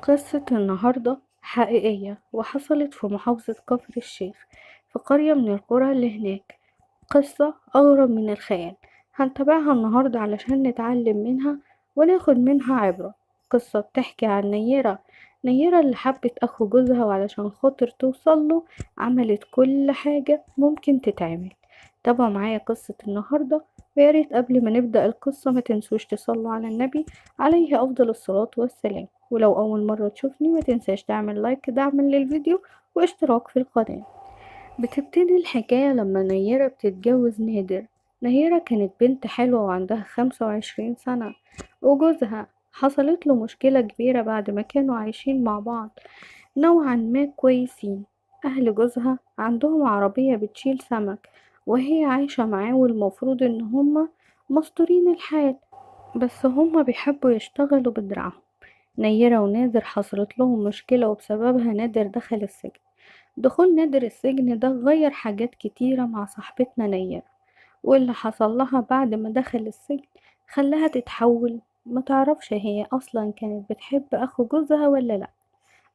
قصة النهاردة حقيقية وحصلت في محافظة كفر الشيخ، في قرية من القرى اللي هناك. قصة أغرب من الخيال، هنتابعها النهاردة علشان نتعلم منها وناخد منها عبرة. قصة بتحكي عن نيرة اللي حبت أخو جوزها، وعلشان خاطر توصله عملت كل حاجة ممكن تتعمل. تابعوا معايا قصة النهاردة، وياريت قبل ما نبدأ القصة ما تنسوش تصلوا على النبي عليه أفضل الصلاة والسلام. ولو أول مرة تشوفني ما تنساش تعمل لايك دعما للفيديو واشتراك في القناة. بتبتدي الحكاية لما نيرة بتتجوز نادر. نيرة كانت بنت حلوة وعندها 25 سنة، وجوزها حصلت له مشكلة كبيرة بعد ما كانوا عايشين مع بعض نوعا ما كويسين. أهل جوزها عندهم عربية بتشيل سمك، وهي عايشة معاه، والمفروض إن هما مستورين الحال، بس هما بيحبوا يشتغلوا بدراعهم. نيرة ونادر حصلت لهم مشكلة، وبسببها نادر دخل السجن. دخول نادر السجن ده غير حاجات كتيرة مع صاحبتنا نيرة، واللي حصل لها بعد ما دخل السجن خلاها تتحول، ما تعرفش هي أصلا كانت بتحب أخو جوزها ولا لأ.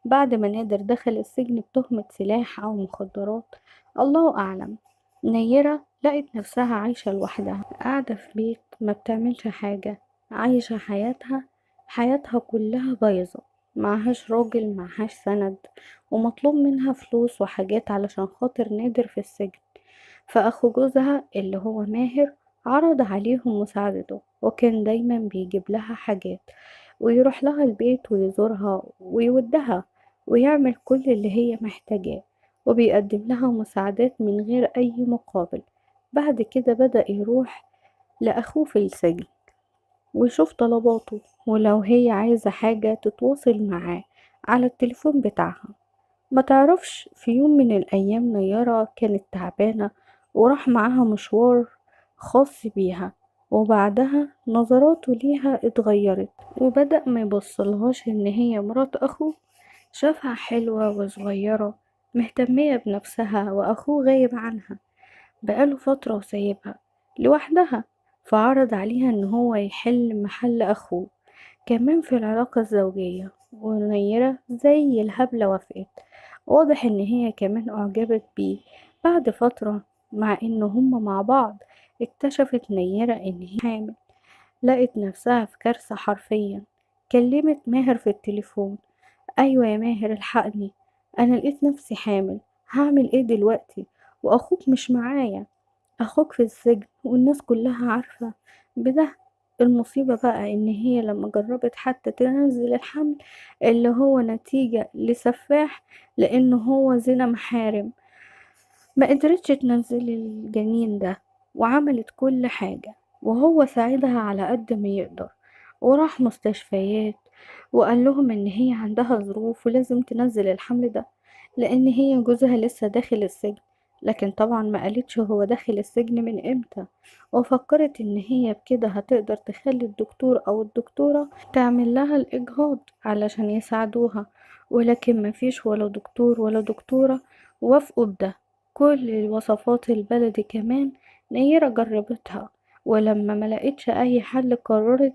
بعد ما نادر دخل السجن بتهمة سلاح أو مخدرات، الله أعلم، نيرة لقت نفسها عايشة لوحدها، قاعدة في بيت ما بتعملش حاجة، عايشة حياتها كلها بايظة، معهاش راجل، معهاش سند، ومطلوب منها فلوس وحاجات علشان خاطر نادر في السجن. فأخو جوزها اللي هو ماهر عرض عليهم مساعدته، وكان دايما بيجيب لها حاجات، ويروح لها البيت ويزورها ويودها، ويعمل كل اللي هي محتاجاه، وبيقدم لها مساعدات من غير أي مقابل. بعد كده بدأ يروح لأخوه في السجن ويشوف طلباته، ولو هي عايزة حاجة تتواصل معاه على التليفون بتاعها. ما تعرفش في يوم من الأيام نيرة كانت تعبانة، وراح معاها مشوار خاص بيها، وبعدها نظراته ليها اتغيرت، وبدأ ما يبصلهاش إن هي مرات أخوه. شافها حلوة وصغيرة مهتمية بنفسها، وأخوه غايب عنها بقاله فترة وسايبها لوحدها، فعرض عليها إن هو يحل محل أخوه كمان في العلاقة الزوجية. ونيرة زي الهبلة وافقت، واضح إن هي كمان أعجبت بيه. بعد فترة، مع إن هما مع بعض، اكتشفت نيرة إن هي حامل. لقت نفسها في كارثة حرفيا. كلمت ماهر في التليفون: أيوة يا ماهر، الحقني، أنا لقيت نفسي حامل، هعمل إيه دلوقتي؟ وأخوك مش معايا، أخوك في السجن والناس كلها عارفة بده. المصيبة بقى إن هي لما جربت حتى تنزل الحمل اللي هو نتيجة لسفاح، لأنه هو زنا محارم، ما قدرتش تنزل الجنين ده، وعملت كل حاجة، وهو ساعدها على قد ما يقدر، وراح مستشفيات، وقال لهم ان هي عندها ظروف ولازم تنزل الحمل ده لان هي جوزها لسه داخل السجن. لكن طبعا ما قالتش هو داخل السجن من امتى، وفكرت ان هي بكده هتقدر تخلي الدكتور او الدكتورة تعمل لها الاجهاض علشان يساعدوها. ولكن مفيش ولا دكتور ولا دكتورة وافقوا بده. كل الوصفات البلدي كمان نيرة جربتها، ولما ملقتش اي حل قررت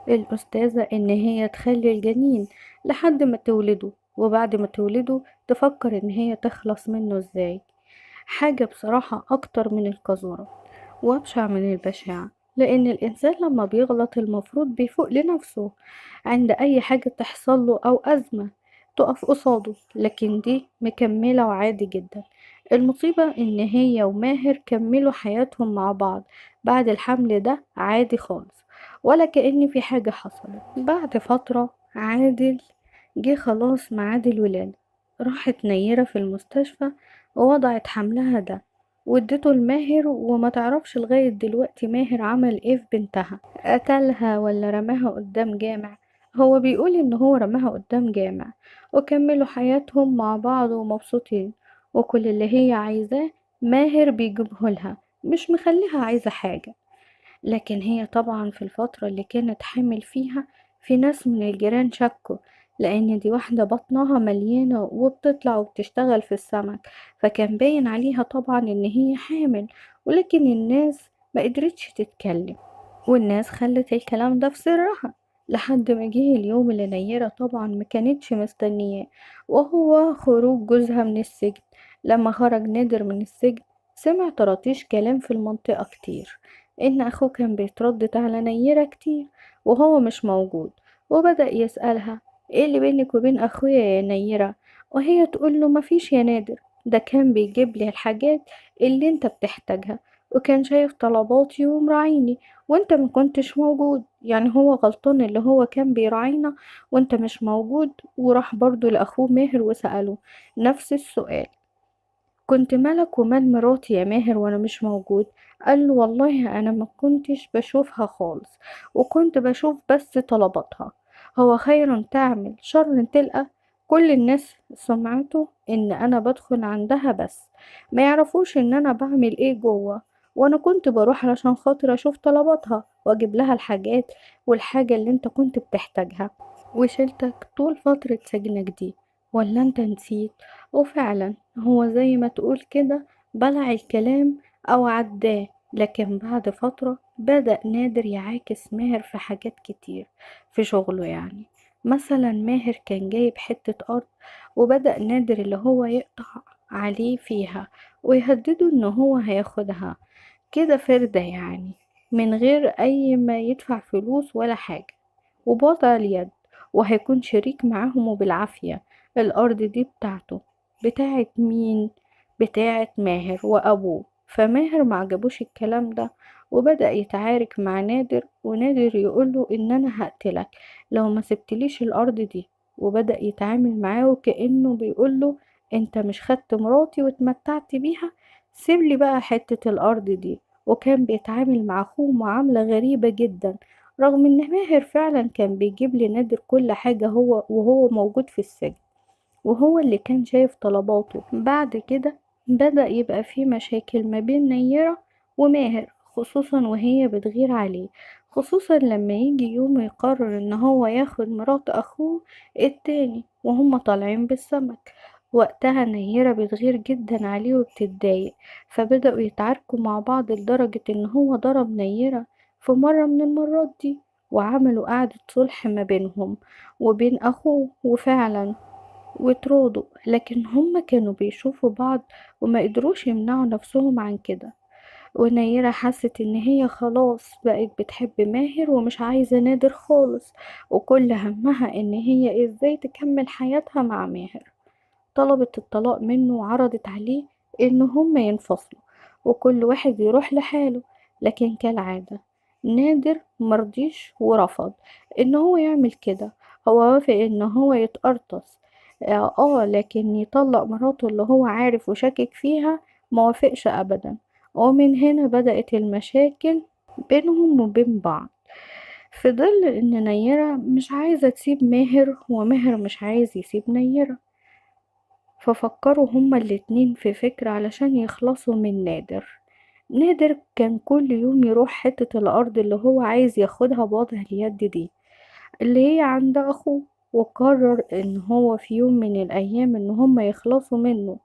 الأستاذة إن هي تخلي الجنين لحد ما تولده، وبعد ما تولده تفكر إن هي تخلص منه إزاي. حاجة بصراحة أكتر من القذورة وأبشع من البشاعة، لأن الإنسان لما بيغلط المفروض بيفوق لنفسه عند أي حاجة تحصل له أو أزمة تقف قصاده، لكن دي مكملة وعادي جدا. المصيبة إن هي وماهر كملوا حياتهم مع بعض بعد الحمل ده عادي خالص، ولا كأن في حاجة حصلت. بعد فترة عادل جه خلاص ميعاد الولادة، راحت نيرة في المستشفى ووضعت حملها ده وادته لماهر، وما تعرفش لغاية دلوقتي ماهر عمل ايه في بنتها، قتلها ولا رماها قدام جامع. هو بيقول ان هو رماها قدام جامع، وكملوا حياتهم مع بعض ومبسوطين، وكل اللي هي عايزاه ماهر بيجيبه لها، مش مخليها عايزة حاجة. لكن هي طبعا في الفترة اللي كانت حامل فيها في ناس من الجيران شكوا، لأن دي واحدة بطنها مليانة وبتطلع وبتشتغل في السمك، فكان باين عليها طبعا إن هي حامل. ولكن الناس ما قدرتش تتكلم، والناس خلت الكلام ده في سرها، لحد ما جه اليوم اللي نيرة طبعا ما كانتش مستنياه، وهو خروج جوزها من السجن. لما خرج نادر من السجن سمع طراطيش كلام في المنطقة كتير، إن أخوه كان بيتردد على نيرة كتير وهو مش موجود، وبدأ يسألها: ايه اللي بينك وبين أخويا يا نيرة؟ وهي تقول له: مفيش يا نادر، ده كان بيجيب لي الحاجات اللي انت بتحتاجها، وكان شايف طلباتي ومراعيني، وانت ما كنتش موجود. يعني هو غلطان اللي هو كان بيراعينا وانت مش موجود؟ وراح برضو لأخوه ماهر وسأله نفس السؤال: كنت مالك ومال مراتي يا ماهر وانا مش موجود؟ قال له: والله انا ما كنتش بشوفها خالص، وكنت بشوف بس طلباتها. هو خير تعمل شر تلقى؟ كل الناس سمعته ان انا بدخل عندها بس ما يعرفوش ان انا بعمل ايه جوه، وانا كنت بروح علشان خاطر اشوف طلباتها واجيب لها الحاجات والحاجة اللي انت كنت بتحتاجها، وشيلتك طول فترة سجنك دي. ولا انت نسيت؟ وفعلا هو زي ما تقول كده بلع الكلام أو عداه. لكن بعد فترة بدأ نادر يعاكس ماهر في حاجات كتير في شغله. يعني مثلا ماهر كان جايب حتة أرض، وبدأ نادر اللي هو يقطع عليه فيها ويهدده إن هو هياخدها كده فردة، يعني من غير أي ما يدفع فلوس ولا حاجة، وبوضع اليد، وهيكون شريك معاهم وبالعافية. الأرض دي بتاعته. بتاعت مين؟ بتاعت ماهر وأبوه. فماهر معجبوش الكلام ده، وبدأ يتعارك مع نادر، ونادر يقوله إن أنا هقتلك لو ما سبتليش الأرض دي. وبدأ يتعامل معاه وكأنه بيقوله: انت مش خدت مراتي واتمتعت بيها؟ سيبلي بقى حتة الأرض دي. وكان بيتعامل مع أخوه معاملة غريبة جدا، رغم إن ماهر فعلا كان بيجيب لنادر كل حاجة هو وهو موجود في السجن، وهو اللي كان شايف طلباته. بعد كده بدأ يبقى في مشاكل ما بين نيرة وماهر، خصوصا وهي بتغير عليه، خصوصا لما يجي يوم يقرر ان هو ياخد مرات اخوه التاني وهم طالعين بالسمك. وقتها نيرة بتغير جدا عليه وبتتضايق، فبدأوا يتعاركوا مع بعض لدرجة ان هو ضرب نيرة في مرة من المرات دي، وعملوا قعدة صلح ما بينهم وبين اخوه. وفعلا وتراضوا، لكن هما كانوا بيشوفوا بعض وما قدروش يمنعوا نفسهم عن كده. ونيرة حست ان هي خلاص بقت بتحب ماهر ومش عايزة نادر خالص، وكل همها ان هي ازاي تكمل حياتها مع ماهر. طلبت الطلاق منه وعرضت عليه ان هما ينفصلوا وكل واحد يروح لحاله. لكن كالعادة نادر مرضيش ورفض ان هو يعمل كده. هو وافق ان هو يتقرطس، لكن يطلق مراته اللي هو عارف وشاكك فيها موافقش ابدا. ومن هنا بدأت المشاكل بينهم وبين بعض، في ظل ان نيرة مش عايزة تسيب ماهر وماهر مش عايز يسيب نيرة. ففكروا هما الاتنين في فكرة علشان يخلصوا من نادر. نادر كان كل يوم يروح حتة الأرض اللي هو عايز ياخدها بوضع اليد دي اللي هي عند أخوه، وقرر إن هو في يوم من الأيام إن هما يخلصوا منه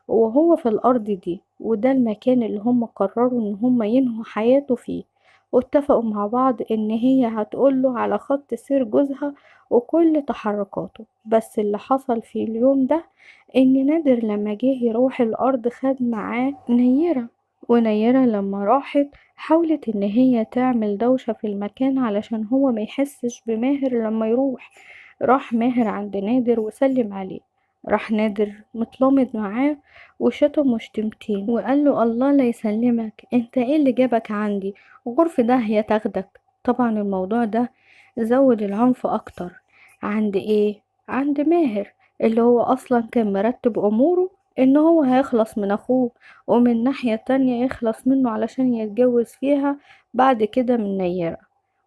وهو في الأرض دي، وده المكان اللي هم قرروا إن هم ينهوا حياته فيه. واتفقوا مع بعض إن هي هتقوله على خط سير جوزها وكل تحركاته. بس اللي حصل في اليوم ده إن نادر لما جه يروح الأرض خد معاه نيرة، ونيرة لما راحت حاولت إن هي تعمل دوشة في المكان علشان هو ما يحسش بماهر لما يروح. راح ماهر عند نادر وسلم عليه، راح نادر متلامض معاه وشتمه شتمتين وقال له: الله لا يسلمك، انت ايه اللي جابك عندي؟ غرف داهية تاخدك. طبعا الموضوع ده زود العنف اكتر. عند ايه؟ عند ماهر اللي هو اصلا كان مرتب اموره ان هو هيخلص من اخوه، ومن ناحية تانية يخلص منه علشان يتجوز فيها بعد كده من نيرة،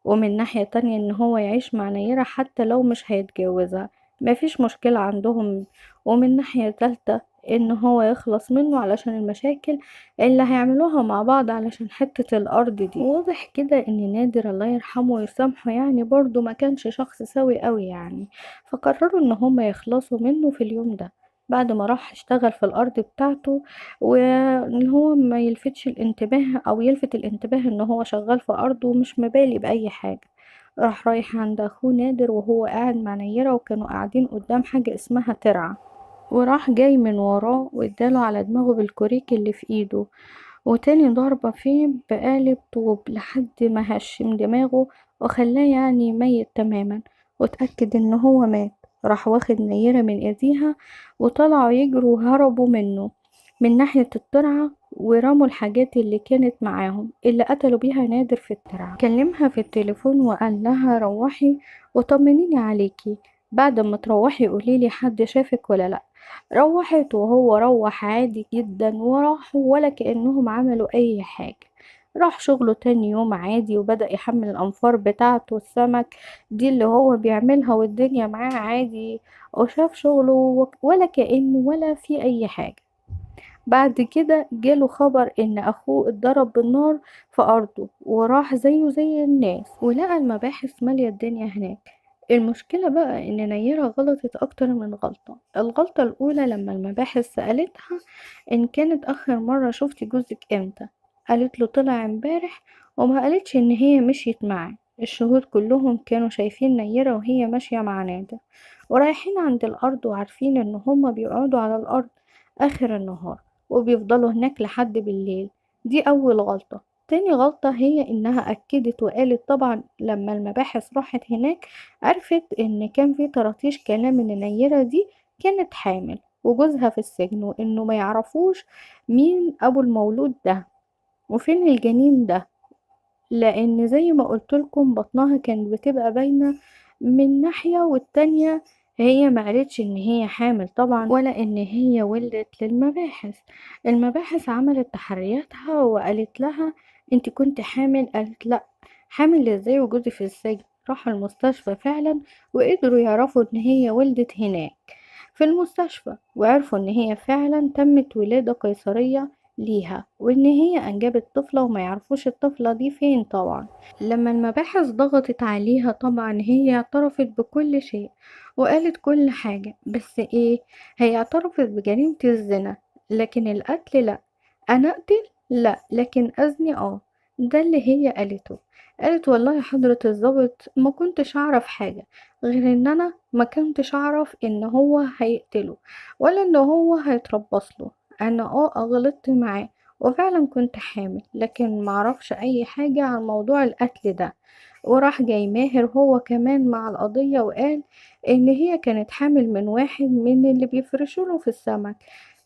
ومن ناحية تانية ان هو يعيش مع نيرة حتى لو مش هيتجوزها، مفيش مشكلة عندهم. ومن ناحية تالتة ان هو يخلص منه علشان المشاكل اللي هيعملوها مع بعض علشان حتة الارض دي. واضح كده ان نادر الله يرحمه ويسامحه يعني برضو ما كانش شخص سوي قوي يعني. فقرروا ان هما يخلصوا منه في اليوم ده بعد ما راح اشتغل في الارض بتاعته، وان هو ما يلفتش الانتباه او يلفت الانتباه ان هو شغال في ارضه ومش مبالي باي حاجة. راح رايح عند اخوه نادر وهو قاعد مع نيرة، وكانوا قاعدين قدام حاجة اسمها ترعة، وراح جاي من وراه واداله على دماغه بالكوريك اللي في ايده، وتاني ضربة فيه بقالب طوب لحد ما هشم دماغه وخلاه يعني ميت تماما، واتأكد ان هو مات. راح واخد نيرة من ايديها وطلعوا يجروا وهربوا منه من ناحية الترعة، ورموا الحاجات اللي كانت معاهم اللي قتلوا بيها نادر في الترعة. كلمها في التليفون وقال لها روحي وطمنيني عليكي، بعد ما تروحي قوليلي حد شافك ولا لأ. روحت وهو روح عادي جدا، وراحوا ولا كأنهم عملوا أي حاجة. راح شغله تاني يوم عادي، وبدأ يحمل الأنفار بتاعته السمك دي اللي هو بيعملها، والدنيا معاه عادي، وشاف شغله ولا كأنه ولا في أي حاجة. بعد كده جاله خبر ان اخوه اتضرب بالنار في ارضه، وراح زيه زي الناس ولقى المباحث مالية الدنيا هناك. المشكلة بقى ان نيرة غلطت اكتر من غلطة. الغلطة الاولى لما المباحث سألتها ان كانت اخر مرة شفتي جوزك امتى، قالت له طلع امبارح، وما قالتش ان هي مشيت معاه. الشهود كلهم كانوا شايفين نيرة وهي ماشية مع نادر ورايحين عند الارض، وعارفين ان هما بيقعدوا على الارض اخر النهار وبيفضلوا هناك لحد بالليل. دي أول غلطة. تاني غلطة هي إنها أكدت وقالت طبعا لما المباحث راحت هناك عرفت إن كان في طرطيش كلام إن نيرة دي كانت حامل وجوزها في السجن، وإنه ما يعرفوش مين أبو المولود ده وفين الجنين ده، لان زي ما قلت لكم بطنها كانت بتبقى باينة من ناحية، والتانية هي ما قالتش ان هي حامل طبعا ولا ان هي ولدت للمباحث. المباحث عملت تحرياتها وقالت لها انت كنت حامل، قالت لا. حامل ازاي وجوزي في السجن؟ راحوا المستشفى فعلا وقدروا يعرفوا ان هي ولدت هناك في المستشفى، وعرفوا ان هي فعلا تمت ولادة قيصرية ليها، وان هي انجبت طفلة وما يعرفوش الطفلة دي فين طبعا. لما المباحث ضغطت عليها طبعا هي اعترفت بكل شيء وقالت كل حاجة، بس ايه، هي اعترفت بجريمة الزنا لكن القتل لا. انا اقتل لا، لكن اذني اه. ده اللي هي قالته. قالت والله يا حضرة الضابط ما كنتش اعرف حاجة غير ان انا ما كنتش اعرف ان هو هيقتله ولا ان هو هيتربص له. انا غلطت معاه وفعلا كنت حامل، لكن معرفش اي حاجة عن موضوع القتل ده. وراح جاي ماهر هو كمان مع القضية وقال ان هي كانت حامل من واحد من اللي بيفرشوله في السمك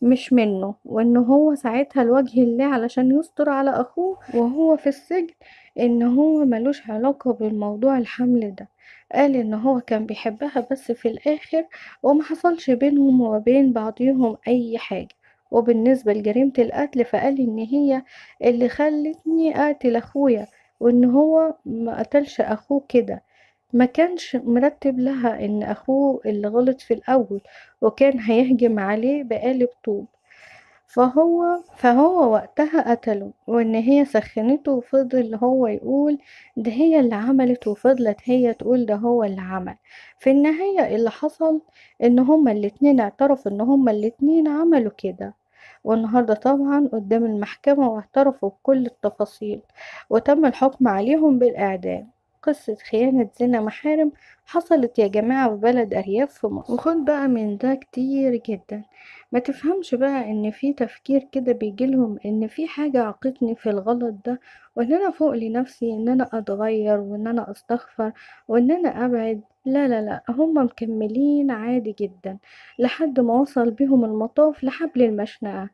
مش منه، وان هو ساعتها لوجه الله علشان يستر على اخوه وهو في السجن ان هو ملوش علاقة بالموضوع الحمل ده. قال ان هو كان بيحبها بس في الاخر وما حصلش بينهم وما بين بعضهم اي حاجة. وبالنسبة لجريمة القتل فقال ان هي اللي خلتني اقتل اخويا، وان هو ما قتلش اخوه كده، ما كانش مرتب لها ان اخوه اللي غلط في الاول وكان هيهجم عليه بقالب طوب. فهو وقتها قتله، وان هي سخنته وفضل هو يقول ده هي اللي عملت، وفضلت هي تقول ده هو اللي عمل. في النهاية اللي حصل ان هما الاتنين اعترفوا ان هما الاتنين عملوا كده، والنهاردة طبعا قدام المحكمة واعترفوا بكل التفاصيل وتم الحكم عليهم بالإعدام. قصة خيانة زنا محارم حصلت يا جماعة في بلد أرياف في مصر، وخد بقى من ده كتير جدا. ما تفهمش بقى ان في تفكير كده بيجيلهم ان في حاجة عاقتني في الغلط ده، وان انا فوق لنفسي ان انا اتغير وان انا استغفر وان انا ابعد. لا لا لا، هم مكملين عادي جدا لحد ما وصل بهم المطاف لحبل المشنقة،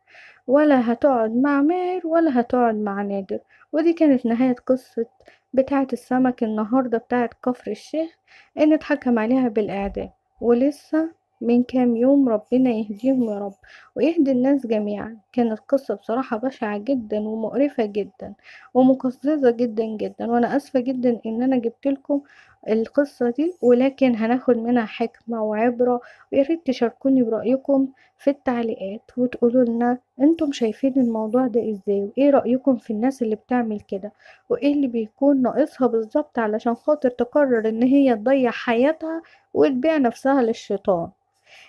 ولا هتقعد مع ماهر ولا هتقعد مع نادر. ودي كانت نهاية قصة بتاعة السمك النهاردة بتاعة كفر الشيخ، ان اتحكم عليها بالإعدام. ولسه من كام يوم، ربنا يهديهم يا رب ويهدي الناس جميعا. كانت قصة بصراحة بشعة جدا ومقرفة جدا ومقززة جدا جدا، وانا اسفة جدا ان انا جبت لكم القصة دي، ولكن هناخد منها حكمة وعبرة. وياريت تشاركوني برأيكم في التعليقات وتقولوا لنا انتم شايفين الموضوع ده ازاي، وايه رأيكم في الناس اللي بتعمل كده، وايه اللي بيكون ناقصها بالظبط علشان خاطر تقرر ان هي تضيع حياتها وتبيع نفسها للشيطان.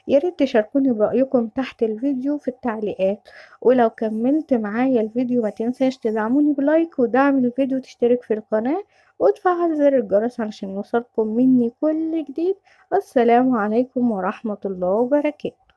يا ريت تشاركوني برأيكم تحت الفيديو في التعليقات. ولو كملت معايا الفيديو ما تنساش تدعموني بلايك ودعم الفيديو، تشترك في القناة وتفعل زر الجرس علشان يوصلكم مني كل جديد. السلام عليكم ورحمة الله وبركاته.